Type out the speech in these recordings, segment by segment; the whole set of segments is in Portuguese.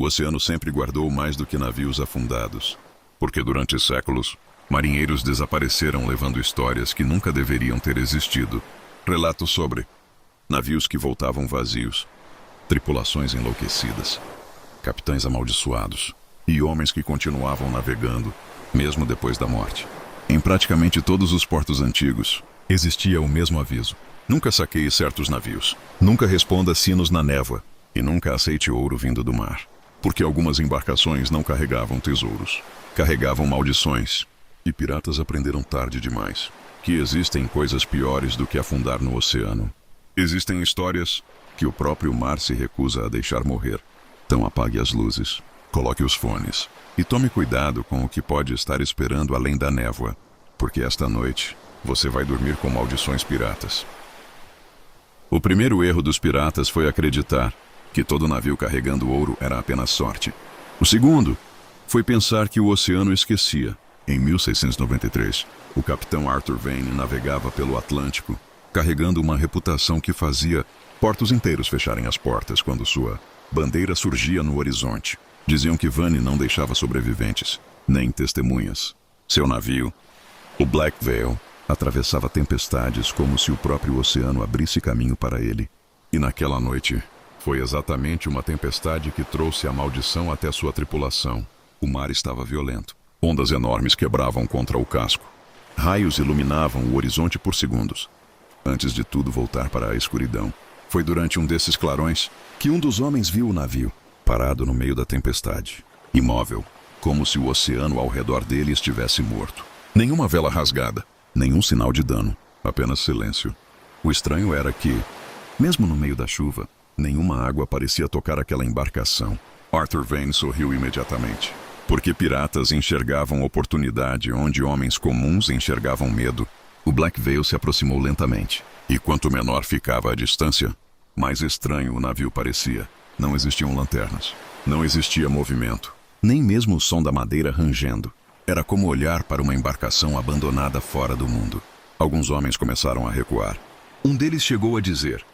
O oceano sempre guardou mais do que navios afundados, porque durante séculos, marinheiros desapareceram levando histórias que nunca deveriam ter existido. Relatos sobre navios que voltavam vazios, tripulações enlouquecidas, capitães amaldiçoados e homens que continuavam navegando, mesmo depois da morte. Em praticamente todos os portos antigos, existia o mesmo aviso. Nunca saqueie certos navios, nunca responda sinos na névoa e nunca aceite ouro vindo do mar. Porque algumas embarcações não carregavam tesouros, carregavam maldições. E piratas aprenderam tarde demais que existem coisas piores do que afundar no oceano. Existem histórias que o próprio mar se recusa a deixar morrer. Então apague as luzes, coloque os fones e tome cuidado com o que pode estar esperando além da névoa, porque esta noite você vai dormir com maldições piratas. O primeiro erro dos piratas foi acreditar que todo navio carregando ouro era apenas sorte. O segundo foi pensar que o oceano esquecia. Em 1693, o capitão Arthur Vane navegava pelo Atlântico, carregando uma reputação que fazia portos inteiros fecharem as portas quando sua bandeira surgia no horizonte. Diziam que Vane não deixava sobreviventes, nem testemunhas. Seu navio, o Black Veil, atravessava tempestades como se o próprio oceano abrisse caminho para ele. E naquela noite, foi exatamente uma tempestade que trouxe a maldição até sua tripulação. O mar estava violento. Ondas enormes quebravam contra o casco. Raios iluminavam o horizonte por segundos, antes de tudo voltar para a escuridão. Foi durante um desses clarões que um dos homens viu o navio, parado no meio da tempestade, imóvel, como se o oceano ao redor dele estivesse morto. Nenhuma vela rasgada, nenhum sinal de dano, apenas silêncio. O estranho era que, mesmo no meio da chuva, nenhuma água parecia tocar aquela embarcação. Arthur Vane sorriu imediatamente, porque piratas enxergavam oportunidade onde homens comuns enxergavam medo. O Black Veil se aproximou lentamente, e quanto menor ficava a distância, mais estranho o navio parecia. Não existiam lanternas, não existia movimento, nem mesmo o som da madeira rangendo. Era como olhar para uma embarcação abandonada fora do mundo. Alguns homens começaram a recuar. Um deles chegou a dizer: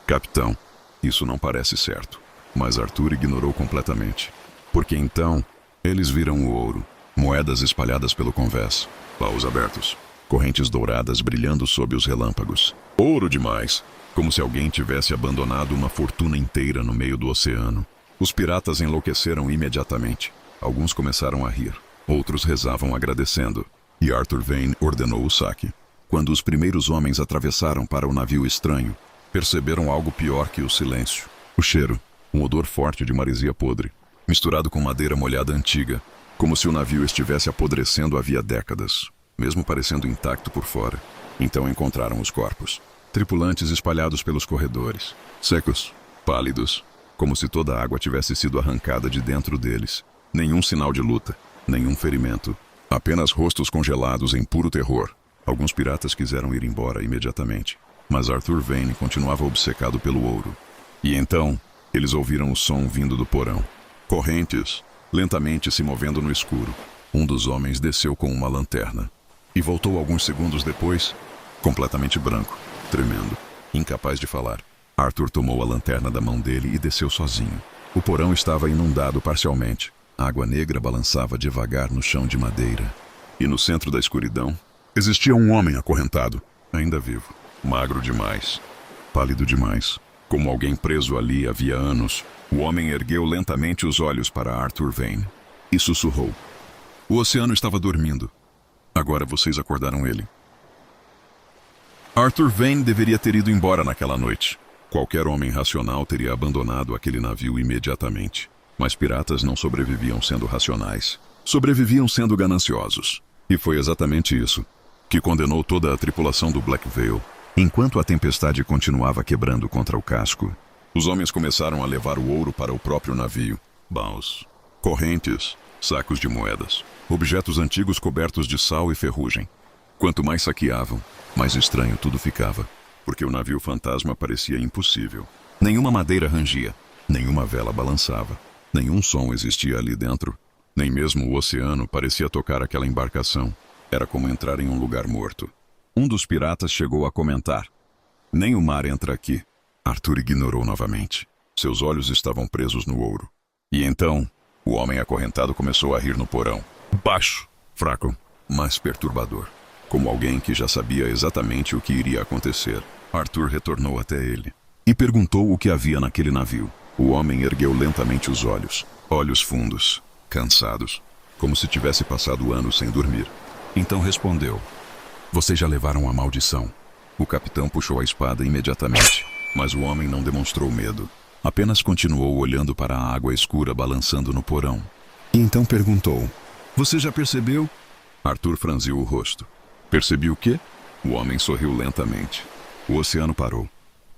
"Capitão, isso não parece certo." Mas Arthur ignorou completamente, porque então eles viram o ouro, moedas espalhadas pelo convés, baús abertos, correntes douradas brilhando sob os relâmpagos. Ouro demais, como se alguém tivesse abandonado uma fortuna inteira no meio do oceano. Os piratas enlouqueceram imediatamente. Alguns começaram a rir, outros rezavam agradecendo, e Arthur Vane ordenou o saque. Quando os primeiros homens atravessaram para o navio estranho, perceberam algo pior que o silêncio. O cheiro, um odor forte de maresia podre, misturado com madeira molhada antiga, como se o navio estivesse apodrecendo havia décadas, mesmo parecendo intacto por fora. Então encontraram os corpos, tripulantes espalhados pelos corredores, secos, pálidos, como se toda a água tivesse sido arrancada de dentro deles. Nenhum sinal de luta, nenhum ferimento, apenas rostos congelados em puro terror. Alguns piratas quiseram ir embora imediatamente, mas Arthur Vane continuava obcecado pelo ouro. E então, eles ouviram o som vindo do porão. Correntes, lentamente se movendo no escuro. Um dos homens desceu com uma lanterna e voltou alguns segundos depois, completamente branco, tremendo, incapaz de falar. Arthur tomou a lanterna da mão dele e desceu sozinho. O porão estava inundado parcialmente. A água negra balançava devagar no chão de madeira. E no centro da escuridão, existia um homem acorrentado, ainda vivo, magro demais, pálido demais, como alguém preso ali havia anos. O homem ergueu lentamente os olhos para Arthur Vane e sussurrou: "O oceano estava dormindo. Agora vocês acordaram ele." Arthur Vane deveria ter ido embora naquela noite. Qualquer homem racional teria abandonado aquele navio imediatamente. Mas piratas não sobreviviam sendo racionais. Sobreviviam sendo gananciosos. E foi exatamente isso que condenou toda a tripulação do Black Veil. Enquanto a tempestade continuava quebrando contra o casco, os homens começaram a levar o ouro para o próprio navio. Baús, correntes, sacos de moedas, objetos antigos cobertos de sal e ferrugem. Quanto mais saqueavam, mais estranho tudo ficava, porque o navio fantasma parecia impossível. Nenhuma madeira rangia, nenhuma vela balançava, nenhum som existia ali dentro. Nem mesmo o oceano parecia tocar aquela embarcação. Era como entrar em um lugar morto. Um dos piratas chegou a comentar: "Nem o mar entra aqui." Arthur ignorou novamente. Seus olhos estavam presos no ouro. E então, o homem acorrentado começou a rir no porão. Baixo, fraco, mas perturbador. Como alguém que já sabia exatamente o que iria acontecer, Arthur retornou até ele e perguntou o que havia naquele navio. O homem ergueu lentamente os olhos, olhos fundos, cansados, como se tivesse passado anos sem dormir. Então respondeu: vocês já levaram a maldição. O capitão puxou a espada imediatamente, mas o homem não demonstrou medo. Apenas continuou olhando para a água escura balançando no porão. E então perguntou: você já percebeu? Arthur franziu o rosto. Percebi o quê? O homem sorriu lentamente. O oceano parou.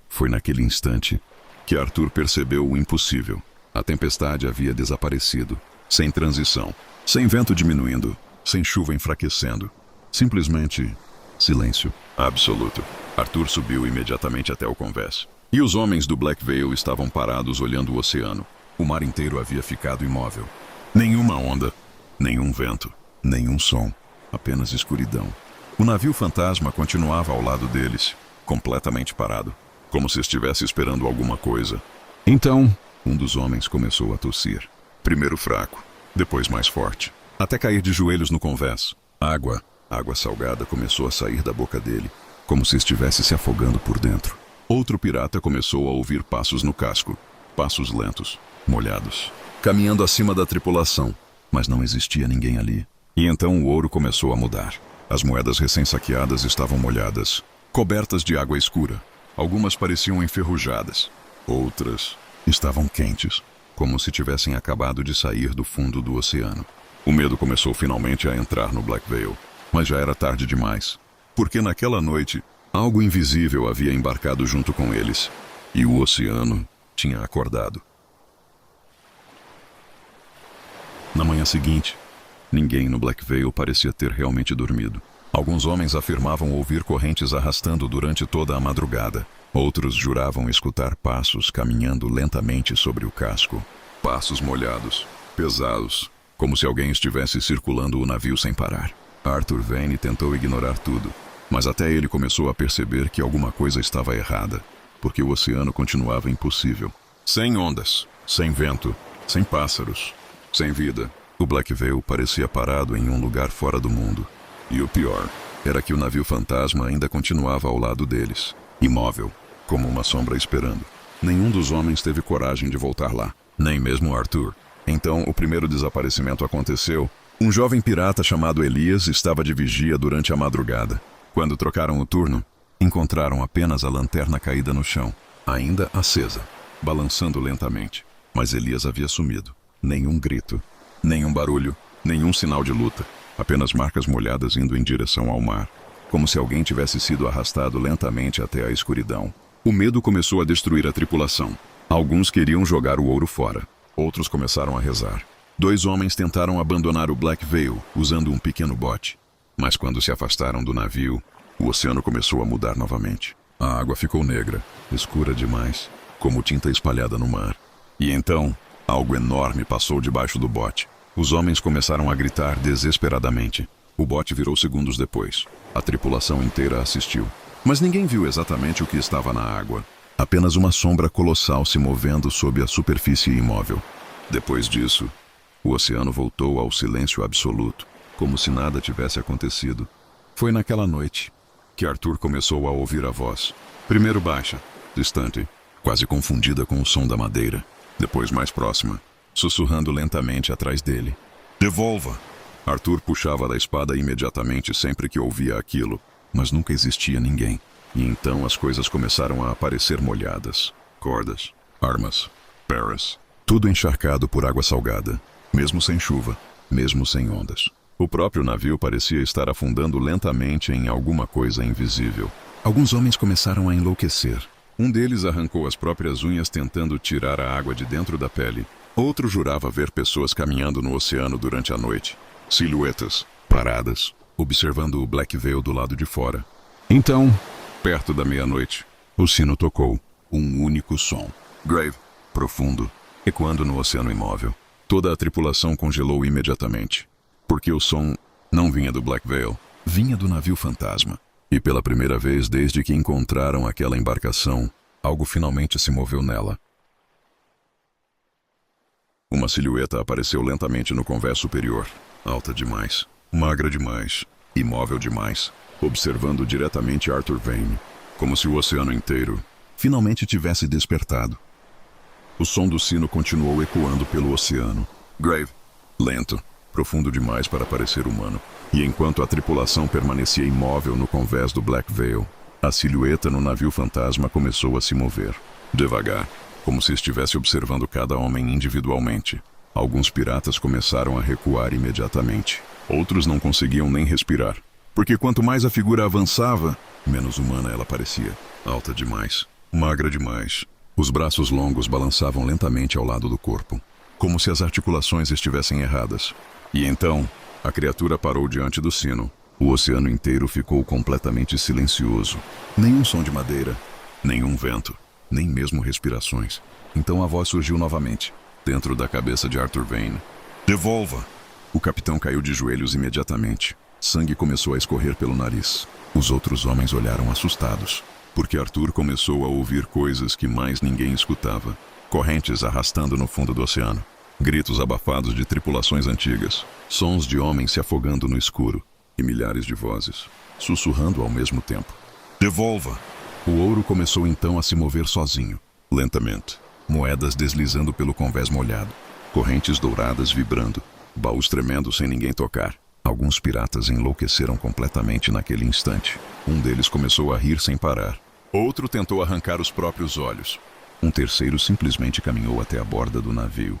Foi naquele instante que Arthur percebeu o impossível. A tempestade havia desaparecido, sem transição, sem vento diminuindo, sem chuva enfraquecendo. Simplesmente silêncio absoluto. Arthur subiu imediatamente até o convés. E os homens do Black Veil estavam parados olhando o oceano. O mar inteiro havia ficado imóvel. Nenhuma onda, nenhum vento, nenhum som, apenas escuridão. O navio fantasma continuava ao lado deles, completamente parado, como se estivesse esperando alguma coisa. Então, um dos homens começou a tossir. Primeiro fraco, depois mais forte, até cair de joelhos no convés. Água salgada começou a sair da boca dele, como se estivesse se afogando por dentro. Outro pirata começou a ouvir passos no casco, passos lentos, molhados, caminhando acima da tripulação, mas não existia ninguém ali. E então o ouro começou a mudar. As moedas recém-saqueadas estavam molhadas, cobertas de água escura. Algumas pareciam enferrujadas, outras estavam quentes, como se tivessem acabado de sair do fundo do oceano. O medo começou finalmente a entrar no Black Veil, mas já era tarde demais, porque naquela noite algo invisível havia embarcado junto com eles, e o oceano tinha acordado. Na manhã seguinte, ninguém no Black Veil parecia ter realmente dormido. Alguns homens afirmavam ouvir correntes arrastando durante toda a madrugada. Outros juravam escutar passos caminhando lentamente sobre o casco. Passos molhados, pesados, como se alguém estivesse circulando o navio sem parar. Arthur Vane tentou ignorar tudo, mas até ele começou a perceber que alguma coisa estava errada, porque o oceano continuava impossível. Sem ondas, sem vento, sem pássaros, sem vida. O Black Veil parecia parado em um lugar fora do mundo. E o pior era que o navio fantasma ainda continuava ao lado deles, imóvel, como uma sombra esperando. Nenhum dos homens teve coragem de voltar lá, nem mesmo Arthur. Então, o primeiro desaparecimento aconteceu. Um jovem pirata chamado Elias estava de vigia durante a madrugada. Quando trocaram o turno, encontraram apenas a lanterna caída no chão, ainda acesa, balançando lentamente. Mas Elias havia sumido. Nenhum grito, nenhum barulho, nenhum sinal de luta. Apenas marcas molhadas indo em direção ao mar, como se alguém tivesse sido arrastado lentamente até a escuridão. O medo começou a destruir a tripulação. Alguns queriam jogar o ouro fora. Outros começaram a rezar. 2 homens tentaram abandonar o Black Veil usando um pequeno bote. Mas quando se afastaram do navio, o oceano começou a mudar novamente. A água ficou negra, escura demais, como tinta espalhada no mar. E então, algo enorme passou debaixo do bote. Os homens começaram a gritar desesperadamente. O bote virou segundos depois. A tripulação inteira assistiu. Mas ninguém viu exatamente o que estava na água. Apenas uma sombra colossal se movendo sob a superfície imóvel. Depois disso, o oceano voltou ao silêncio absoluto, como se nada tivesse acontecido. Foi naquela noite que Arthur começou a ouvir a voz. Primeiro baixa, distante, quase confundida com o som da madeira. Depois mais próxima, sussurrando lentamente atrás dele. Devolva! Arthur puxava da espada imediatamente sempre que ouvia aquilo, mas nunca existia ninguém. E então as coisas começaram a aparecer molhadas. Cordas, armas, perras, tudo encharcado por água salgada, mesmo sem chuva, mesmo sem ondas. O próprio navio parecia estar afundando lentamente em alguma coisa invisível. Alguns homens começaram a enlouquecer. Um deles arrancou as próprias unhas tentando tirar a água de dentro da pele. Outro jurava ver pessoas caminhando no oceano durante a noite. Silhuetas, paradas, observando o Black Veil do lado de fora. Então, perto da meia-noite, o sino tocou. Um único som. Grave, profundo, ecoando no oceano imóvel. Toda a tripulação congelou imediatamente. Porque o som não vinha do Black Veil, vinha do navio fantasma. E pela primeira vez desde que encontraram aquela embarcação, algo finalmente se moveu nela. Uma silhueta apareceu lentamente no convés superior. Alta demais, magra demais, imóvel demais, observando diretamente Arthur Vane, como se o oceano inteiro finalmente tivesse despertado. O som do sino continuou ecoando pelo oceano. Grave, lento, profundo demais para parecer humano. E enquanto a tripulação permanecia imóvel no convés do Black Veil, a silhueta no navio fantasma começou a se mover, devagar, como se estivesse observando cada homem individualmente. Alguns piratas começaram a recuar imediatamente. Outros não conseguiam nem respirar, porque quanto mais a figura avançava, menos humana ela parecia. Alta demais, magra demais. Os braços longos balançavam lentamente ao lado do corpo, como se as articulações estivessem erradas. E então, a criatura parou diante do sino. O oceano inteiro ficou completamente silencioso. Nenhum som de madeira, nenhum vento, nem mesmo respirações. Então a voz surgiu novamente, dentro da cabeça de Arthur Vane. Devolva! O capitão caiu de joelhos imediatamente. Sangue começou a escorrer pelo nariz. Os outros homens olharam assustados, porque Arthur começou a ouvir coisas que mais ninguém escutava. Correntes arrastando no fundo do oceano. Gritos abafados de tripulações antigas. Sons de homens se afogando no escuro. E milhares de vozes, sussurrando ao mesmo tempo. Devolva! O ouro começou então a se mover sozinho, lentamente. Moedas deslizando pelo convés molhado. Correntes douradas vibrando. Baús tremendo sem ninguém tocar. Alguns piratas enlouqueceram completamente naquele instante. Um deles começou a rir sem parar. Outro tentou arrancar os próprios olhos. Um terceiro simplesmente caminhou até a borda do navio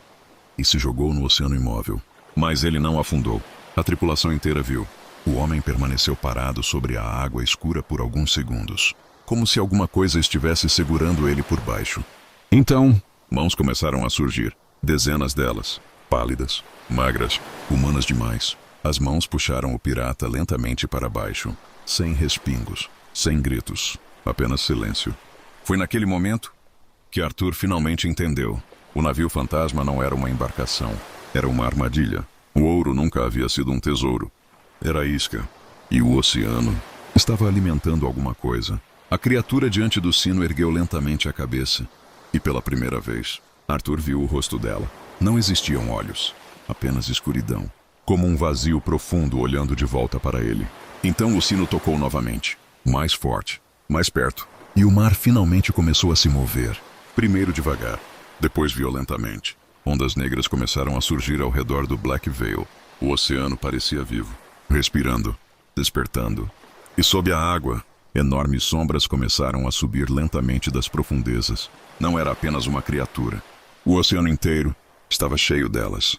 e se jogou no oceano imóvel. Mas ele não afundou. A tripulação inteira viu. O homem permaneceu parado sobre a água escura por alguns segundos, como se alguma coisa estivesse segurando ele por baixo. Então, mãos começaram a surgir, dezenas delas, pálidas, magras, humanas demais. As mãos puxaram o pirata lentamente para baixo, sem respingos, sem gritos, apenas silêncio. Foi naquele momento que Arthur finalmente entendeu. O navio fantasma não era uma embarcação, era uma armadilha. O ouro nunca havia sido um tesouro. Era isca. E o oceano estava alimentando alguma coisa. A criatura diante do sino ergueu lentamente a cabeça. E pela primeira vez, Arthur viu o rosto dela. Não existiam olhos, apenas escuridão. Como um vazio profundo olhando de volta para ele. Então o sino tocou novamente. Mais forte, mais perto. E o mar finalmente começou a se mover. Primeiro devagar, depois violentamente. Ondas negras começaram a surgir ao redor do Black Veil. O oceano parecia vivo. Respirando, despertando. E sob a água, enormes sombras começaram a subir lentamente das profundezas. Não era apenas uma criatura. O oceano inteiro estava cheio delas.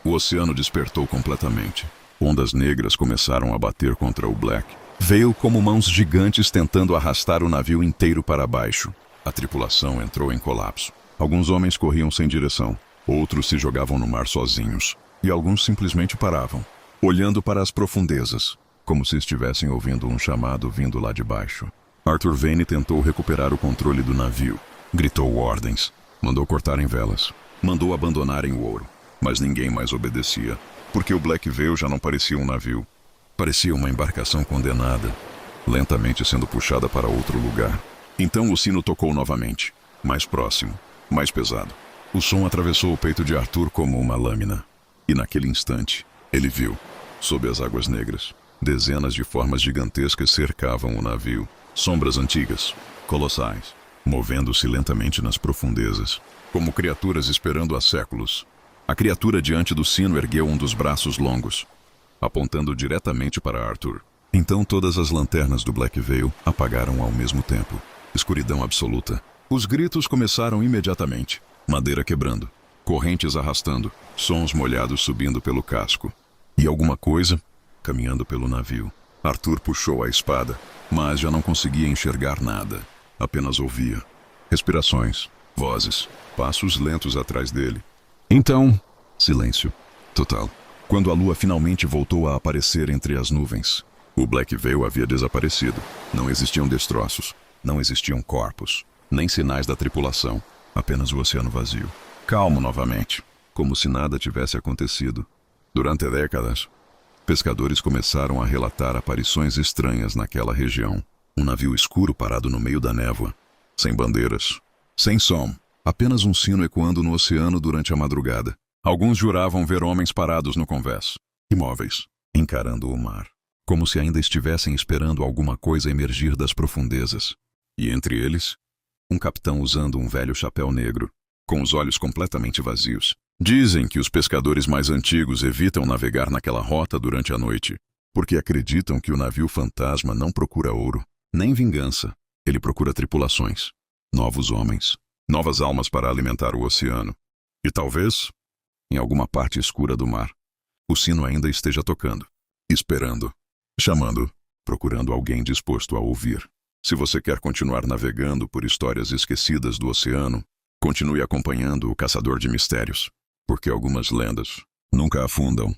O oceano despertou completamente. Ondas negras começaram a bater contra o Black Veil como mãos gigantes tentando arrastar o navio inteiro para baixo. A tripulação entrou em colapso. Alguns homens corriam sem direção. Outros se jogavam no mar sozinhos. E alguns simplesmente paravam, olhando para as profundezas, como se estivessem ouvindo um chamado vindo lá de baixo. Arthur Vane tentou recuperar o controle do navio. Gritou ordens. Mandou cortarem velas. Mandou abandonarem o ouro. Mas ninguém mais obedecia, porque o Black Veil já não parecia um navio. Parecia uma embarcação condenada, lentamente sendo puxada para outro lugar. Então o sino tocou novamente, mais próximo, mais pesado. O som atravessou o peito de Arthur como uma lâmina. E naquele instante, ele viu, sob as águas negras, dezenas de formas gigantescas cercavam o navio. Sombras antigas, colossais, movendo-se lentamente nas profundezas, como criaturas esperando há séculos. A criatura diante do sino ergueu um dos braços longos, apontando diretamente para Arthur. Então todas as lanternas do Black Veil apagaram ao mesmo tempo. Escuridão absoluta. Os gritos começaram imediatamente. Madeira quebrando, correntes arrastando, sons molhados subindo pelo casco. E alguma coisa caminhando pelo navio. Arthur puxou a espada, mas já não conseguia enxergar nada. Apenas ouvia. Respirações, vozes, passos lentos atrás dele. Então, silêncio total. Quando a lua finalmente voltou a aparecer entre as nuvens, o Black Veil havia desaparecido. Não existiam destroços, não existiam corpos, nem sinais da tripulação. Apenas o oceano vazio. Calmo novamente, como se nada tivesse acontecido. Durante décadas, pescadores começaram a relatar aparições estranhas naquela região. Um navio escuro parado no meio da névoa, sem bandeiras, sem som, Apenas um sino ecoando no oceano durante a madrugada. Alguns juravam ver homens parados no convés, imóveis, encarando o mar, como se ainda estivessem esperando alguma coisa emergir das profundezas. E entre eles, um capitão usando um velho chapéu negro, com os olhos completamente vazios. Dizem que os pescadores mais antigos evitam navegar naquela rota durante a noite, porque acreditam que o navio fantasma não procura ouro, nem vingança. Ele procura tripulações, novos homens, novas almas para alimentar o oceano. E talvez, em alguma parte escura do mar, o sino ainda esteja tocando, esperando, chamando, procurando alguém disposto a ouvir. Se você quer continuar navegando por histórias esquecidas do oceano, continue acompanhando o Caçador de Mistérios, porque algumas lendas nunca afundam.